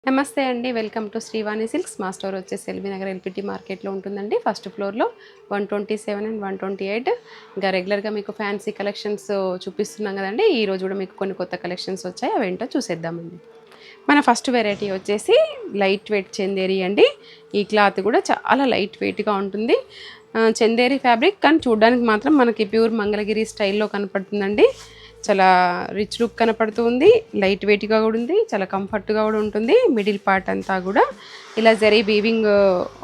నమస్తే అండి. Welcome to Srivani silks. మా స్టోర్ వచ్చేసి ఎల్బీ నగర్ ఎల్పిటి మార్కెట్లో ఉంటుందండి. ఫస్ట్ ఫ్లోర్లో 127 అండ్ 128. ఇంకా రెగ్యులర్గా మీకు ఫ్యాన్సీ కలెక్షన్స్ చూపిస్తున్నాం కదండి. ఈరోజు కూడా మీకు కొన్ని కొత్త కలెక్షన్స్ వచ్చాయి, అవేంటో చూసేద్దామండి. మన ఫస్ట్ వెరైటీ వచ్చేసి లైట్ వెయిట్ చందేరి అండి. ఈ క్లాత్ కూడా చాలా లైట్ వెయిట్గా ఉంటుంది. చందేరి ఫ్యాబ్రిక్, కానీ చూడడానికి మాత్రం మనకి ప్యూర్ మంగళగిరి స్టైల్లో కనపడుతుందండి. చాలా రిచ్ లుక్ కనపడుతుంది, లైట్ వెయిట్గా కూడా ఉంది, చాలా కంఫర్ట్గా కూడా ఉంటుంది. మిడిల్ పార్ట్ అంతా కూడా ఇలా జరీ వీవింగ్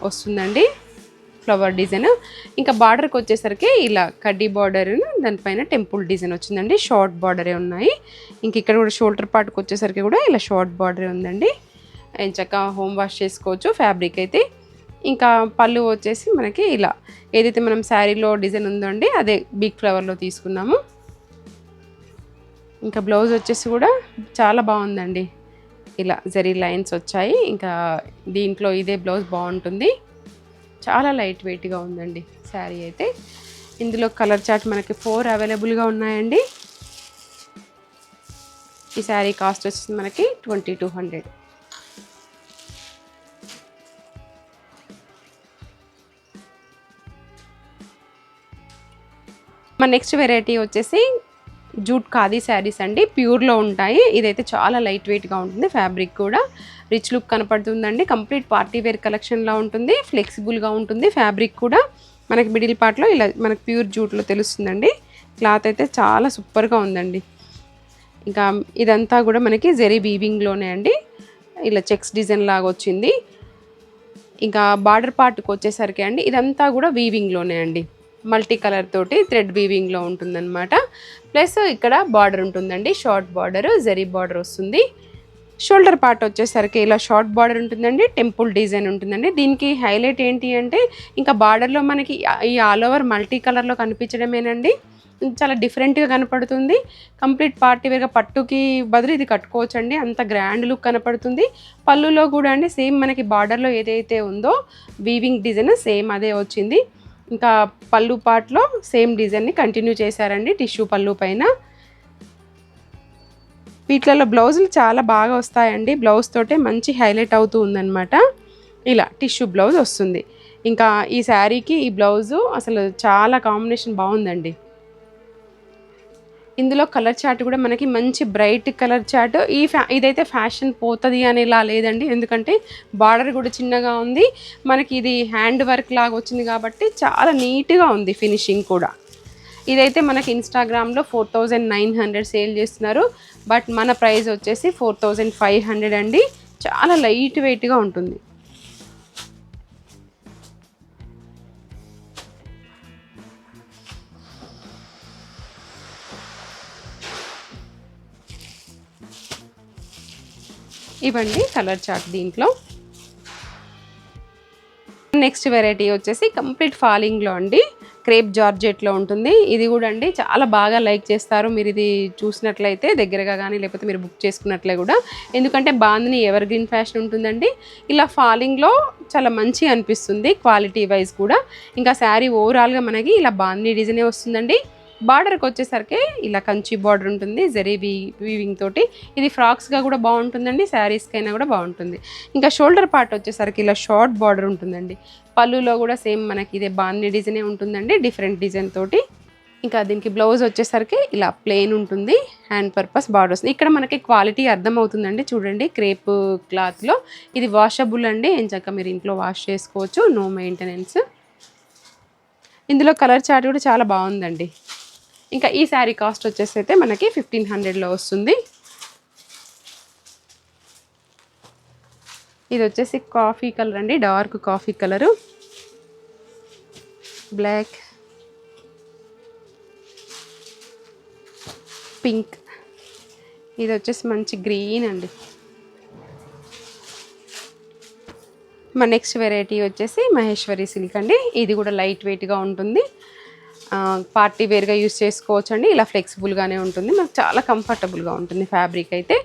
వస్తుందండి, ఫ్లవర్ డిజైన్. ఇంకా బార్డర్కి వచ్చేసరికి ఇలా కడ్డీ బార్డర్, దానిపైన టెంపుల్ డిజైన్ వచ్చిందండి. షార్ట్ బార్డరే ఉన్నాయి. ఇంక ఇక్కడ కూడా షోల్డర్ పార్ట్కి వచ్చేసరికి కూడా ఇలా షార్ట్ బార్డరే ఉందండి. చక్కగా హోమ్ వాష్ చేసుకోవచ్చు ఫ్యాబ్రిక్ అయితే. ఇంకా పళ్ళు వచ్చేసి మనకి ఇలా ఏదైతే మనం శారీలో డిజైన్ ఉందో అండి, అదే బిగ్ ఫ్లవర్లో తీసుకున్నాము. ఇంకా బ్లౌజ్ వచ్చేసి కూడా చాలా బాగుందండి, ఇలా జరీ లైన్స్ వచ్చాయి. ఇంకా దీంట్లో ఇదే బ్లౌజ్ బాగుంటుంది. చాలా లైట్ వెయిట్గా ఉందండి శారీ అయితే. ఇందులో కలర్ చార్ట్ మనకి 4 అవైలబుల్గా ఉన్నాయండి. ఈ శారీ కాస్ట్ వచ్చేసి మనకి 2200. మన నెక్స్ట్ వెరైటీ వచ్చేసి జూట్ ఖాదీ శారీస్ అండి, ప్యూర్లో ఉంటాయి. ఇదైతే చాలా లైట్ వెయిట్గా ఉంటుంది, ఫ్యాబ్రిక్ కూడా రిచ్ లుక్ కనపడుతుందండి. కంప్లీట్ పార్టీ వేర్ కలెక్షన్లా ఉంటుంది, ఫ్లెక్సిబుల్గా ఉంటుంది. ఫ్యాబ్రిక్ కూడా మనకి మిడిల్ పార్ట్లో ఇలా మనకి ప్యూర్ జూట్లో తెలుస్తుందండి. క్లాత్ అయితే చాలా సూపర్గా ఉందండి. ఇంకా ఇదంతా కూడా మనకి జరీ వీవింగ్లోనే అండి, ఇలా చెక్స్ డిజైన్ లాగా వచ్చింది. ఇంకా బార్డర్ పార్ట్కి వచ్చేసరికి అండి ఇదంతా కూడా వీవింగ్లోనే అండి, మల్టీ కలర్ తోటి థ్రెడ్ వీవింగ్లో ఉంటుందన్నమాట. ప్లస్ ఇక్కడ బార్డర్ ఉంటుందండి, షార్ట్ బార్డర్, జరీ బార్డర్ వస్తుంది. షోల్డర్ పార్ట్ వచ్చేసరికి ఇలా షార్ట్ బార్డర్ ఉంటుందండి, టెంపుల్ డిజైన్ ఉంటుందండి. దీనికి హైలైట్ ఏంటి అంటే ఇంకా బార్డర్లో మనకి ఈ ఆల్ ఓవర్ మల్టీ కలర్లో కనిపించడమేనండి, చాలా డిఫరెంట్గా కనపడుతుంది. కంప్లీట్ పార్టీ వేర్గా పట్టుకి బదులు ఇది కట్టుకోవచ్చండి, అంత గ్రాండ్ లుక్ కనపడుతుంది. పళ్ళులో కూడా అండి సేమ్ మనకి బార్డర్లో ఏదైతే ఉందో వీవింగ్ డిజైన్ సేమ్ అదే వచ్చింది. ఇంకా పళ్ళు పార్ట్లో సేమ్ డిజైన్ని కంటిన్యూ చేశారండి టిష్యూ పళ్ళు పైన. వీటిలలో బ్లౌజులు చాలా బాగా వస్తాయండి, బ్లౌజ్ తోటే మంచి హైలైట్ అవుతూ ఉందన్నమాట. ఇలా టిష్యూ బ్లౌజ్ వస్తుంది. ఇంకా ఈ శారీకి ఈ బ్లౌజు అసలు చాలా కాంబినేషన్ బాగుందండి. ఇందులో కలర్ చార్ట్ కూడా మనకి మంచి బ్రైట్ కలర్ చార్ట్. ఇదైతే ఫ్యాషన్ పోతుంది అనేలా లేదండి, ఎందుకంటే బార్డర్ కూడా చిన్నగా ఉంది. మనకి ఇది హ్యాండ్ వర్క్ లాగా వచ్చింది కాబట్టి చాలా నీట్గా ఉంది ఫినిషింగ్ కూడా. ఇదైతే మనకి ఇన్స్టాగ్రామ్లో 4900 సేల్ చేస్తున్నారు, బట్ మన ప్రైస్ వచ్చేసి 4500 అండి. చాలా లైట్ వెయిట్గా ఉంటుంది. ఇవ్వండి కలర్ చార్ట్ దీంట్లో. నెక్స్ట్ వెరైటీ వచ్చేసి కంప్లీట్ ఫాలింగ్లో అండి, క్రేప్ జార్జెట్లో ఉంటుంది. ఇది కూడా అండి చాలా బాగా లైక్ చేస్తారు మీరు ఇది చూసినట్లయితే దగ్గరగా, కానీ లేకపోతే మీరు బుక్ చేసుకున్నట్లే కూడా, ఎందుకంటే బాందిని ఎవర్ గ్రీన్ ఫ్యాషన్ ఉంటుందండి. ఇలా ఫాలింగ్లో చాలా మంచి అనిపిస్తుంది క్వాలిటీ వైజ్ కూడా. ఇంకా శారీ ఓవరాల్గా మనకి ఇలా బాందిని డిజైనే వస్తుందండి. బార్డర్కి వచ్చేసరికి ఇలా కంచి బార్డర్ ఉంటుంది, జరీ వీవింగ్ తోటి. ఇది ఫ్రాక్స్గా కూడా బాగుంటుందండి, శారీస్కైనా కూడా బాగుంటుంది. ఇంకా షోల్డర్ పార్ట్ వచ్చేసరికి ఇలా షార్ట్ బార్డర్ ఉంటుందండి. పళ్ళులో కూడా సేమ్ మనకి ఇదే బాందిని డిజైనే ఉంటుందండి, డిఫరెంట్ డిజైన్ తోటి. ఇంకా దీనికి బ్లౌజ్ వచ్చేసరికి ఇలా ప్లెయిన్ ఉంటుంది, హ్యాండ్ పర్పస్ బార్డర్ వస్తుంది. ఇక్కడ మనకి క్వాలిటీ అర్థమవుతుందండి, చూడండి క్రేప్ క్లాత్లో. ఇది వాషబుల్ అండి, ఎంచక్క మీరు ఇంట్లో వాష్ చేసుకోవచ్చు, నో మెయింటెనెన్స్. ఇందులో కలర్ చార్ట్ కూడా చాలా బాగుందండి. ఇంకా ఈ శారీ కాస్ట్ వచ్చేసి అయితే మనకి 1500లో వస్తుంది. ఇది వచ్చేసి కాఫీ కలర్ అండి, dark coffee colour, black, pink, ఇది వచ్చేసి మంచి గ్రీన్ అండి. మా నెక్స్ట్ వెరైటీ వచ్చేసి మహేశ్వరి సిల్క్ అండి. ఇది కూడా లైట్ వెయిట్గా ఉంటుంది, పార్టీ వేర్గా యూస్ చేసుకోవచ్చు అండి. ఇలా ఫ్లెక్సిబుల్గానే ఉంటుంది, మనకు చాలా కంఫర్టబుల్గా ఉంటుంది ఫ్యాబ్రిక్ అయితే.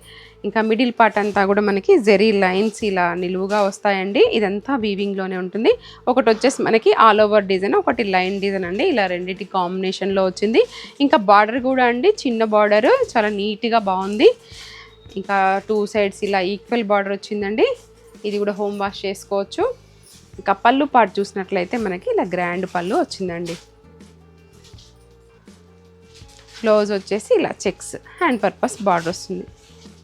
ఇంకా మిడిల్ పార్ట్ అంతా కూడా మనకి జెరీ లైన్స్ ఇలా నిలువుగా వస్తాయండి. ఇదంతా వీవింగ్లోనే ఉంటుంది. ఒకటి వచ్చేసి మనకి ఆల్ ఓవర్ డిజైన్, ఒకటి లైన్ డిజైన్ అండి, ఇలా రెండింటి కాంబినేషన్లో వచ్చింది. ఇంకా బార్డర్ కూడా అండి చిన్న బార్డర్, చాలా నీట్గా బాగుంది. ఇంకా 2 సైడ్స్ ఇలా ఈక్వల్ బార్డర్ వచ్చిందండి. ఇది కూడా హోమ్ వాష్ చేసుకోవచ్చు. ఇంకా పళ్ళు పాటు చూసినట్లయితే మనకి ఇలా గ్రాండ్ పళ్ళు వచ్చిందండి. బ్లౌజ్ వచ్చేసి ఇలా చెక్స్ హ్యాండ్ పర్పస్ బార్డర్ వస్తుంది.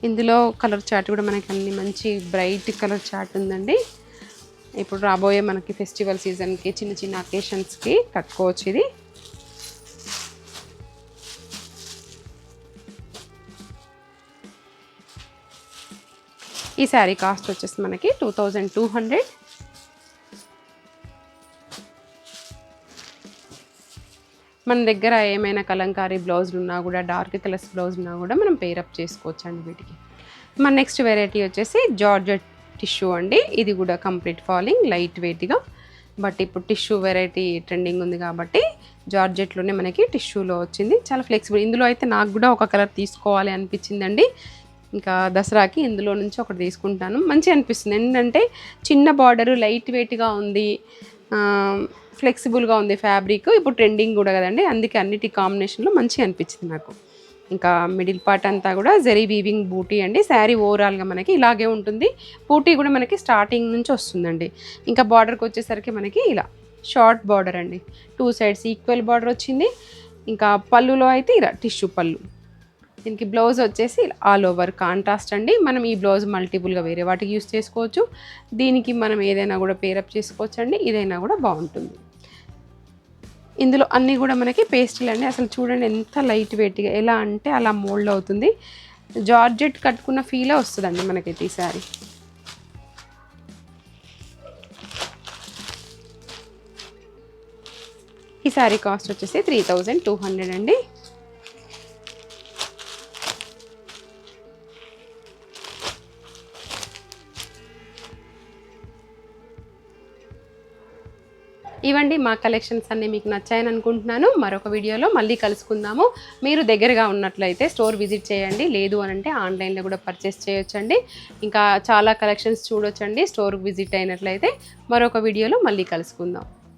ఇందులో కలర్ చార్ట్ కూడా మనకి అన్ని మంచి బ్రైట్ కలర్ చార్ట్ ఉందండి. ఇప్పుడు రాబోయే మనకి ఫెస్టివల్ సీజన్కి చిన్న చిన్న అకేషన్స్కి కట్టుకోవచ్చు ఇది. ఈ శారీ కాస్ట్ వచ్చేసి మనకి 2200. మన దగ్గర ఏమైనా కలంకారీ బ్లౌజులు ఉన్నా కూడా, డార్క్ కలర్స్ బ్లౌజ్ ఉన్నా కూడా మనం పేరప్ చేసుకోవచ్చు అండి వీటికి. మన నెక్స్ట్ వెరైటీ వచ్చేసి జార్జెట్ టిష్యూ అండి. ఇది కూడా కంప్లీట్ ఫాలింగ్ లైట్ వెయిట్గా, బట్ ఇప్పుడు టిష్యూ వెరైటీ ట్రెండింగ్ ఉంది కాబట్టి జార్జెట్లోనే మనకి టిష్యూలో వచ్చింది. చాలా ఫ్లెక్సిబుల్. ఇందులో అయితే నాకు కూడా ఒక కలర్ తీసుకోవాలి అనిపించిందండి. ఇంకా దసరాకి ఇందులో నుంచి ఒకటి తీసుకుంటాను. మంచిగా అనిపిస్తుంది. ఏంటంటే చిన్న బార్డరు లైట్ వెయిట్గా ఉంది, ఫ్లెక్సిబుల్గా ఉంది ఫ్యాబ్రిక్. ఇప్పుడు ట్రెండింగ్ కూడా కదండి, అందుకే అన్నిటి కాంబినేషన్లో మంచిగా అనిపించింది నాకు. ఇంకా మిడిల్ పార్ట్ అంతా కూడా జరీ వీవింగ్ బూటీ అండి. శారీ ఓవరాల్గా మనకి ఇలాగే ఉంటుంది. బూటీ కూడా మనకి స్టార్టింగ్ నుంచి వస్తుందండి. ఇంకా బార్డర్కి వచ్చేసరికి మనకి ఇలా షార్ట్ బార్డర్ అండి. 2 సైడ్స్ ఈక్వల్ బార్డర్ వచ్చింది. ఇంకా పళ్ళులో అయితే ఇలా టిష్యూ పళ్ళు. దీనికి బ్లౌజ్ వచ్చేసి ఆల్ ఓవర్ కాంట్రాస్ట్ అండి. మనం ఈ బ్లౌజ్ మల్టిపుల్గా వేరే వాటికి యూస్ చేసుకోవచ్చు. దీనికి మనం ఏదైనా కూడా పేరప్ చేసుకోవచ్చు అండి. ఇదైనా కూడా బాగుంటుంది. ఇందులో అన్నీ కూడా మనకి పేస్టల్ అండి. అసలు చూడండి ఎంత లైట్ వెయిట్గా, ఎలా అంటే అలా మోల్డ్ అవుతుంది. జార్జెట్ కట్టుకున్న ఫీలే వస్తుందండి మనకైతే ఈ శారీ. ఈ శారీ కాస్ట్ వచ్చేసి 3200 అండి. ఇవండి మా కలెక్షన్స్ అన్నీ మీకు నచ్చాయని అనుకుంటున్నాను. మరొక వీడియోలో మళ్ళీ కలుసుకుందాము. మీరు దగ్గరగా ఉన్నట్లయితే స్టోర్ విజిట్ చేయండి, లేదు అని అంటే ఆన్లైన్లో కూడా పర్చేస్ చేయొచ్చండి. ఇంకా చాలా కలెక్షన్స్ చూడొచ్చండి స్టోర్కి విజిట్ అయినట్లయితే. మరొక వీడియోలో మళ్ళీ కలుసుకుందాం.